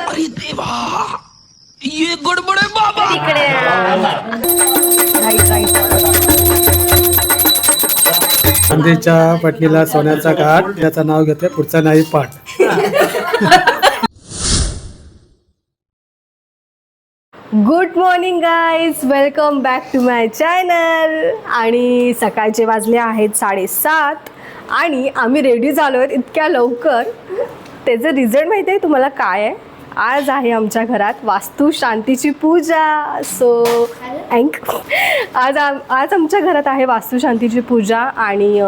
अरे देवा, ये गडबड आहे बाबा. इकडे चांदीच्या पटलीला सोन्याचा घाट याचं नाव घेतलं. पुढचा नाही पाठ. Good morning guys, welcome back to my channel. आणि सकाळचे वाजले आहेत 7:30 आणि आम्ही रेडी झालो आहेत इतक्या लवकर. त्याचं रिझन माहिती आहे तुम्हाला काय आहे? आज आहे आमच्या घरात वास्तू शांतीची पूजा. सो आज आमच्या घरात आहे वास्तू शांतीची पूजा आणि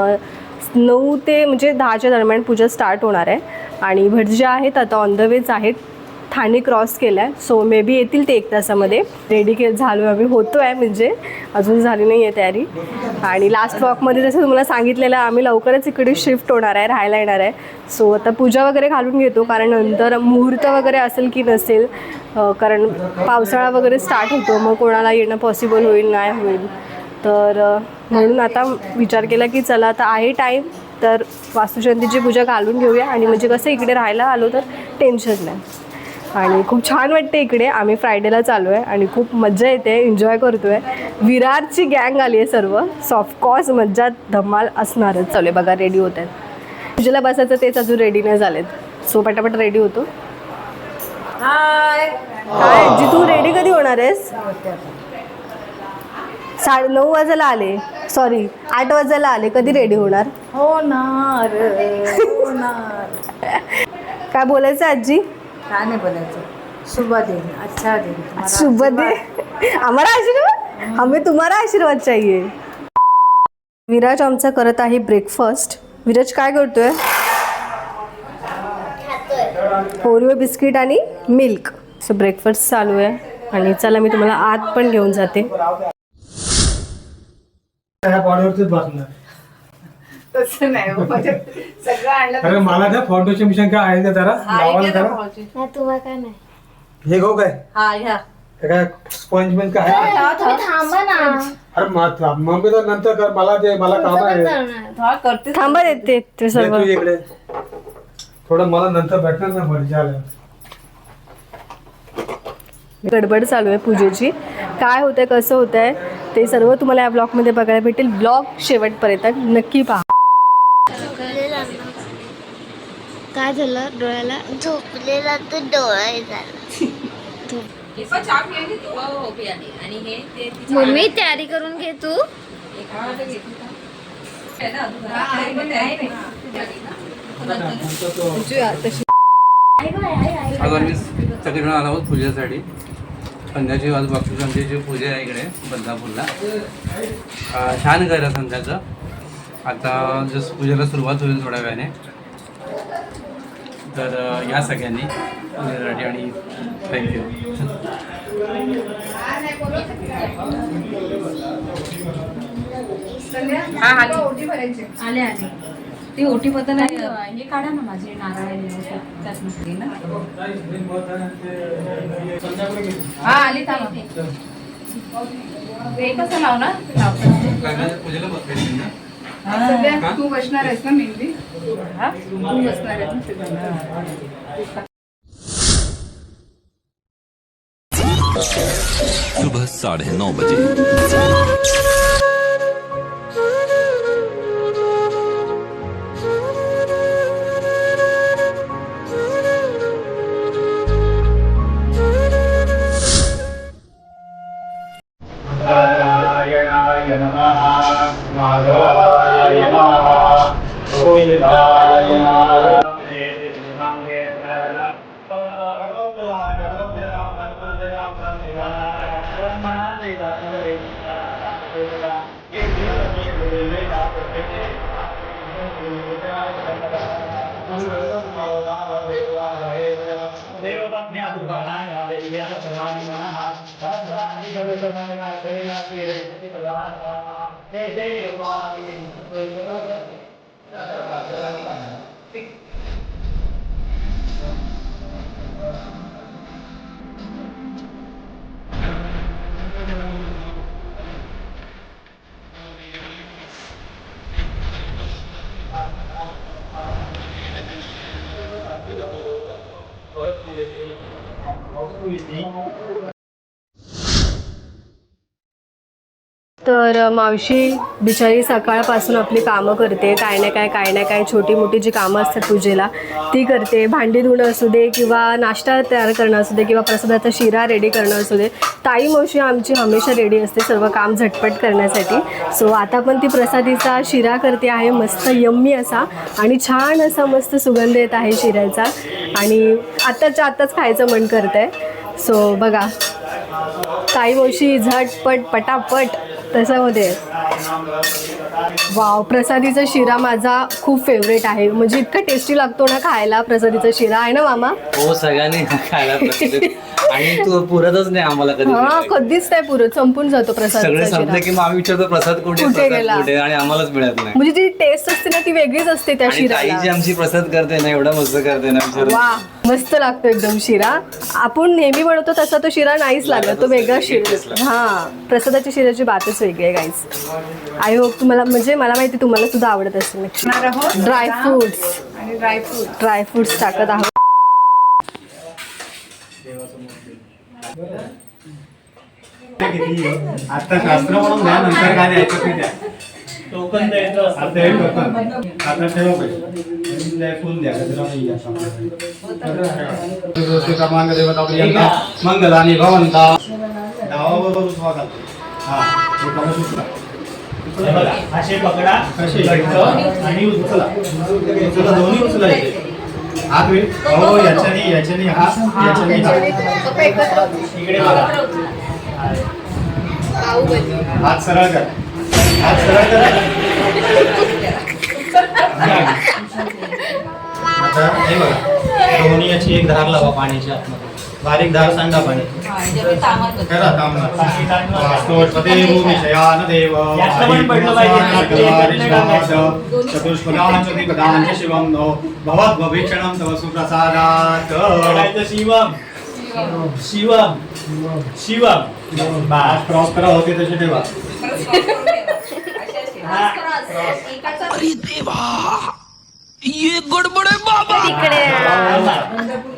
9 ते म्हणजे 10च्या दरम्यान पूजा स्टार्ट होणार आहे. आणि भटजी आहेत आता ऑन द वेच आहेत, ठाणे क्रॉस केला आहे. सो मे बी येतील ते 1 तासामध्ये. रेडी झालो आम्ही, होतो आहे म्हणजे अजून झाली नाही आहे तयारी. आणि लास्ट व्लॉगमध्ये जसं तुम्हाला सांगितलेलं आम्ही लवकरच इकडे शिफ्ट होणार आहे, राहायला येणार आहे. सो आता पूजा वगैरे घालून घेतो, कारण नंतर मुहूर्त वगैरे असेल की नसेल, कारण पावसाळा वगैरे स्टार्ट होतो, मग कोणाला येणं पॉसिबल होईल नाही होईल. तर म्हणून आता विचार केला की चला आता आहे टाईम, तर वास्तुशांतीची पूजा घालून घेऊया. आणि म्हणजे कसं इकडे राहायला आलो तर टेन्शन नाही. आणि खूप छान वाटते इकडे. आम्ही फ्रायडेला चालू आहे आणि खूप मजा येते, एन्जॉय करतो आहे. विरारची गँग आली आहे सर्व. सो ऑफकोर्स मज्जा धमाल असणारच. चालू आहे बघा, रेडी होत आहेत. पूजेला बसायचं तेच अजून रेडी नाही झालेत. सो पटापट रेडी होतो. हाय जी, तू रेडी कधी होणार आहेस? 9:30 वाजायला आले, सॉरी 8 वाजायला आले. कधी रेडी होणार? होणार. काय बोलायचं आजी? काय नाही बोलायचं. शुभ दिन, अच्छा दिन. शुभ दिन. हमारा आशीर्वाद, हमें तुम्हारा आशीर्वाद चाहिए. विराज आमचा करत आहे ब्रेकफास्ट. विराज काय करतोय? ओरिओ बिस्किट आणि मिल्क. सो ब्रेकफास्ट चालू आहे. आणि चला मी तुम्हाला आत पण घेऊन जाते. तसं नाही हो, म्हणजे सगळं आणलं. अरे मला त्या फाउंडेशन मिशन काय आहे का जरा लावायला जरा. तुम्हाला काय नाही हे घेऊ काय? हा घ्या. हे काय स्पंज बिंज काय आहे? थांबा ना. अरे मम्मी तर नंतर कर, मला काम आहे. करते. थांबा देते ते सर्व. तू इकडे थोडं, मला नंतर भेटणार ना भटजी आलं. गडबड चालू आहे पूजेची. काय होतंय कसं होतंय ते सर्व तुम्हाला या ब्लॉगमध्ये बघायला भेटेल. ब्लॉग शेवटपर्यंत नक्की पहा. काय झालं डोळ्याला? झोपलेला तर डोळा झाला. मम्मी तयारी करून घे तू. आज आम्ही सगळेजण आलो आहोत पूजेसाठी. संध्याची आज वास्तुशांतीची पूजा आहे इकडे बदलापूरला. छान घर आहे संध्याचं. आता जसं पूजेला सुरुवात होईल थोड्या वेळाने, तर या सगळ्यांनी पूजेसाठी आणि थँक्यू. आले आले. ती ओटी बद्दल हे काढा ना माझे नारळ त्यात ना. हा आली का? हे कसं लावणार? पूजेला बसले ना. सगळ्यात तू बसणार आहेस ना मेहंदी? तू बसणार आहेस ना. सुबह 9:30 बजे. तर मावशी बिचारी सकाळपासून आपली कामं करते, काय ना काय छोटी मोठी जी कामं असतात पूजेला ती करते. भांडी धुणं असू दे किंवा नाश्ता तयार करणं असू दे किंवा प्रसादाचा शिरा रेडी करणं असू दे. ताई मावशी आमची हमेशा रेडी असते सर्व काम झटपट करण्यासाठी. सो आता पण ती प्रसादीचा शिरा करते आहे, मस्त यम्मी असा आणि छान असा मस्त सुगंध येत आहे शिऱ्याचा आणि आत्ताच खायचं मन करतं आहे. सो बघा ताई मावशी झटपट पटापट तशामध्ये. वाव, प्रसादीचा शिरा माझा खूप फेवरेट आहे, म्हणजे इतका टेस्टी लागतो ना खायला प्रसादीचा शिरा, आहे ना मामा? हो, सगळ्यांनी खायला आणि तू पुरतच नाही आम्हाला कधी. हा, कधीच नाही पुरत, संपून जातो सगळे प्रसादीचा संपले शिरा. की मग आम्ही विचारतो प्रसाद कुठे कुठे गेला? आणि आम्हालाच मिळत नाही. म्हणजे जी टेस्ट असते ना ती वेगळीच असते त्या आणि ताई शिराला. जी आमची प्रसाद करते ना, एवढा मस्त करते ना, विचार. वा, मस्त लागतो एकदम शिरा. आपण नेहमी बनवतो तसा तो शिरा नाहीच लागत, तो वेगळा शिरा. हा, प्रसादाच्या शिऱ्याची बातच वेगळी आहे गाईज. आय होप तुम्हाला, म्हणजे मला माहिती तुम्हाला सुद्धा आवडत असेल. ड्रायफ्रुट्स टाकत आहोत. आता शास्त्र म्हणून द्या, नंतर काय द्यायचं ते द्या. टोकन द्यायचं आता हे टोकन आता ठेवा पाहिजे. फुल द्या मंगलानी भवंता डावाबरोबर उजवा घालतो. हा, असे पकडा, कसे आणि उचला दोन्ही उचलायचे. हात होईल. हो, याच्याने हा, इकडे बघा. हात सरळ करा, हात सरळ करा. आता हे बघा, दोन्ही याची एक धार लावा पाण्याच्या आतमध्ये, बारीक धार सांडा पाणी करा. चतुष्पदांच शिवम नो भवद्भीक्षणं तव सुप्रसादात्. शिवम शिवम शिवम बास क्रॉस करा, होते तसे ठेवा. अरे देवा, ये गडबड आहे बाबा.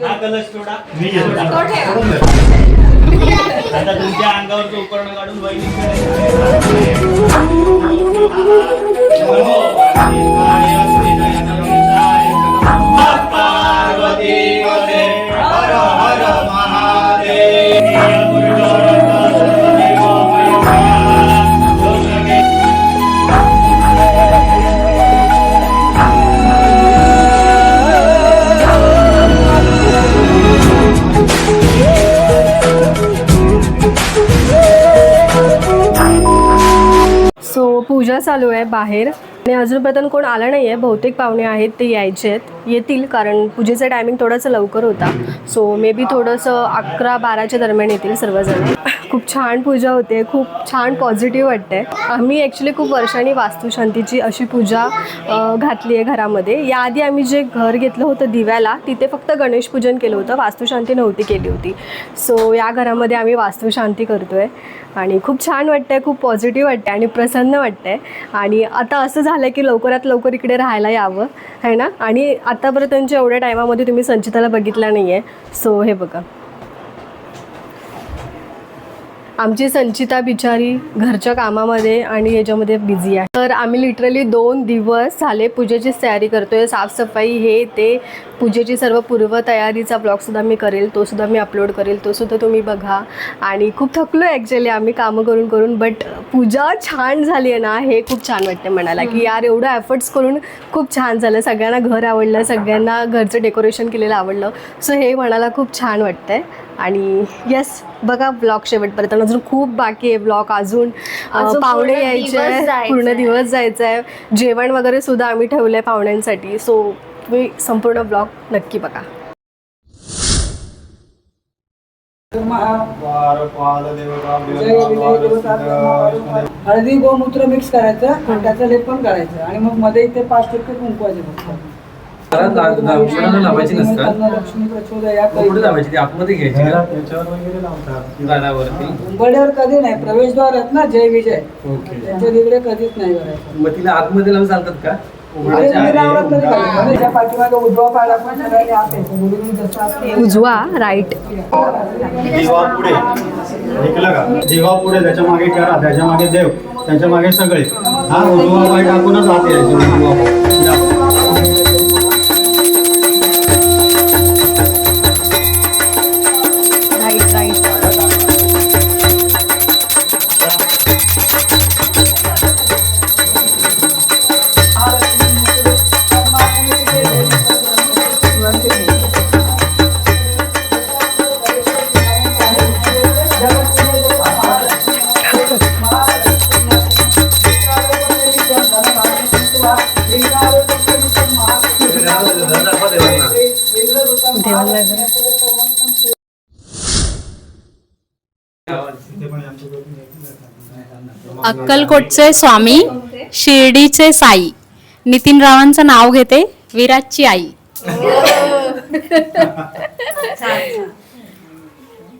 हा कलश थोडा मी घेतो. आता तुमच्या अंगावरचं उपकरण काढून पार्वती हर हर महादेव. सो पूजा चालू आहे बाहेर आणि अजूनपर्यंत कोण आलं नाही आहे. बहुतेक पाहुणे आहेत ते यायचे आहेत, येतील, कारण पूजेचा टायमिंग थोडासा लवकर होता. सो मे बी थोडंसं 11-12च्या दरम्यान येतील सर्वजण. खूप छान पूजा होते, खूप छान पॉझिटिव्ह वाटते. आम्ही ॲक्च्युली खूप वर्षांनी वास्तुशांतीची अशी पूजा घातली आहे घरामध्ये. याआधी आम्ही जे घर घेतलं होतं दिव्याला, तिथे फक्त गणेश पूजन केलं होतं, वास्तुशांती नव्हती केली होती. सो या घरामध्ये आम्ही वास्तुशांती करतो आहे आणि खूप छान वाटतं आहे, खूप पॉझिटिव्ह वाटतं आहे आणि प्रसन्न वाटतं आहे. आणि आता असं झालं की लवकरात लवकर इकडे राहायला यावं, आहे ना. आणि आतापर्यंतच्या एवढ्या टायमामध्ये तुम्ही संचिताला बघितला नाही आहे. सो हे बघा, आमची संचिता बिचारी घरच्या कामामध्ये आणि याच्यामध्ये बिझी आहे. तर आम्ही लिटरली 2 दिवस झाले पूजेचीच तयारी करतो आहे. साफसफाई हे ते, पूजेची सर्व पूर्वतयारीचा ब्लॉगसुद्धा मी करेल, तोसुद्धा मी अपलोड करेल, तोसुद्धा तुम्ही बघा. आणि खूप थकलो आहे ॲक्च्युली आम्ही कामं करून करून, बट पूजा छान झाली आहे ना, हे खूप छान वाटते मनाला की यार एवढं एफर्ट्स करून खूप छान झालं. सगळ्यांना घर आवडलं, सगळ्यांना घरचं डेकोरेशन केलेलं आवडलं. सो हे मनाला खूप छान वाटतं आहे. आणि यस, बघा ब्लॉग शेवटपर्यंत, अजून खूप बाकी आहे ब्लॉग. अजून पाहुणे यायचे आहे, पूर्ण दिवस जायचं आहे, जेवण वगैरे सुद्धा आम्ही ठेवलं आहे पाहुण्यांसाठी. सो तुम्ही संपूर्ण ब्लॉग नक्की बघा. हळदी गोमूत्र मिक्स करायचं आणि त्याचं लेप पण करायचं आणि मग मध्ये इथे 5% कुंकवायचे फक्त. लावायची नसतात, लक्ष्मी प्रचोदया कुठे लावायची ती आतमध्ये घ्यायची का? उंबरड्यावर कधी नाही, प्रवेशद्वार आहेत ना जय विजय, ओके. त्यांच्या तिकडे कधीच नाही करायचं. मग तिला आतमध्ये लावून चालतात का? आणि तुम्ही रावणात तरी करा. आणि त्या पाठीमागे उजवा पाय आपण सगळ्यांनी आत यायचं. गुरुजी जसं आपण उजवा राईट. दिवा पुढे ऐकलं का? दिवा पुढे, त्याच्या मागे करा, त्याच्या मागे देव, त्याच्या मागे सगळे. हा उजवा पाय टाकूनच आत यायचं. उजवा पाय. या. Right right. अक्कलकोटचे स्वामी, शिर्डीचे साई, नितीन रावांचं नाव घेते, विराटची आई.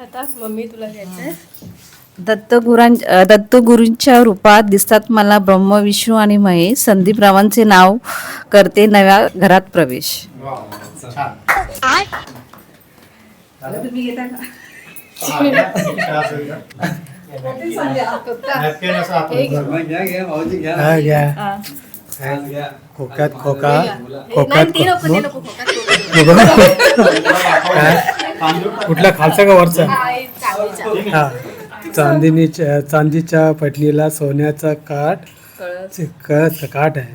आता मम्मी तुला घ्यायचंय. दत्तगुरूंच्या रूपात दिसतात मला ब्रह्म, विष्णू आणि महेश. संदीप रावांचे नाव करते नव्या घरात प्रवेश. खोक्यात खोका, कुठला खालचा का वरचा? हा. चांदीच्या पटणीला सोन्याचा काठ काठ आहे.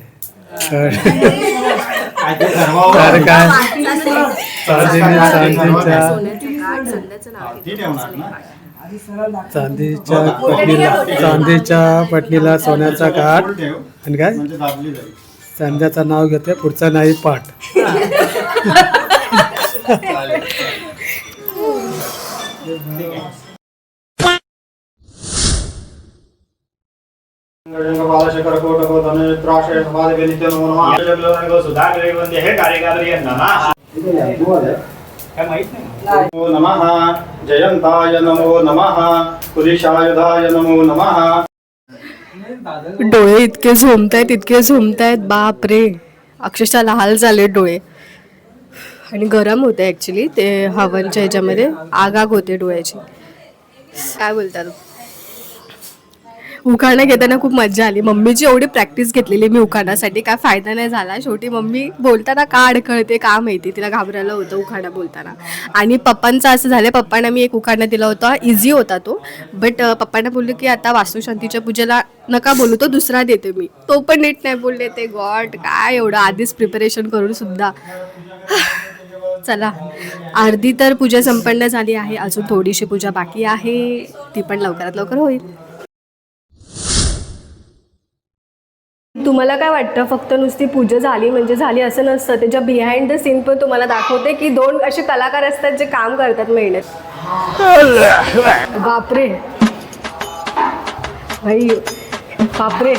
तर काय चांदीच्या पटणीला सोन्याचा काठ आणि काय चांद्याचं नाव घेते, पुढचा नाही पाठ. नमो नमः जयंताय नमो नमः पुरुषायुधाय नमो नमः. डोळे इतके झोमतायत बाप रे, अक्षरशः लाल झाले डोळे. आणि गरम होते ॲक्च्युली ते हवनच्या ह्याच्यामध्ये, आग होते डोळ्याची. काय बोलतात, उखाणा घेताना खूप मजा आली. मम्मीची एवढी प्रॅक्टिस घेतलेली मी उखाण्यासाठी, काय फायदा नाही झाला. शेवटी मम्मी बोलताना का अडखळते का माहिती, तिला घाबरायला होतं उखाणा बोलताना. आणि पप्पांचं असं झालं, पप्पांना मी एक उखाणा दिला होता, इझी होता तो, बट पप्पांना बोलले की आता वास्तुशांतीच्या पूजेला नका बोलू, तो दुसरा देते मी. तो पण नीट नाही बोलले ते. गॉड, काय एवढं आधीच प्रिपरेशन करून सुद्धा. चला, अर्धी तर पूजा संपन्न झाली आहे, अजून थोडीशी पूजा बाकी आहे, ती पण लवकरात लवकर होईल. तुम्हाला काय वाटतं, फक्त नुसती पूजा झाली म्हणजे झाली असं नसतं. त्याच्या बिहाइंड द सीन पण तुम्हाला दाखवते की दोन असे कलाकार असतात जे काम करतात मेहनत. बापरे भाई, बापरे.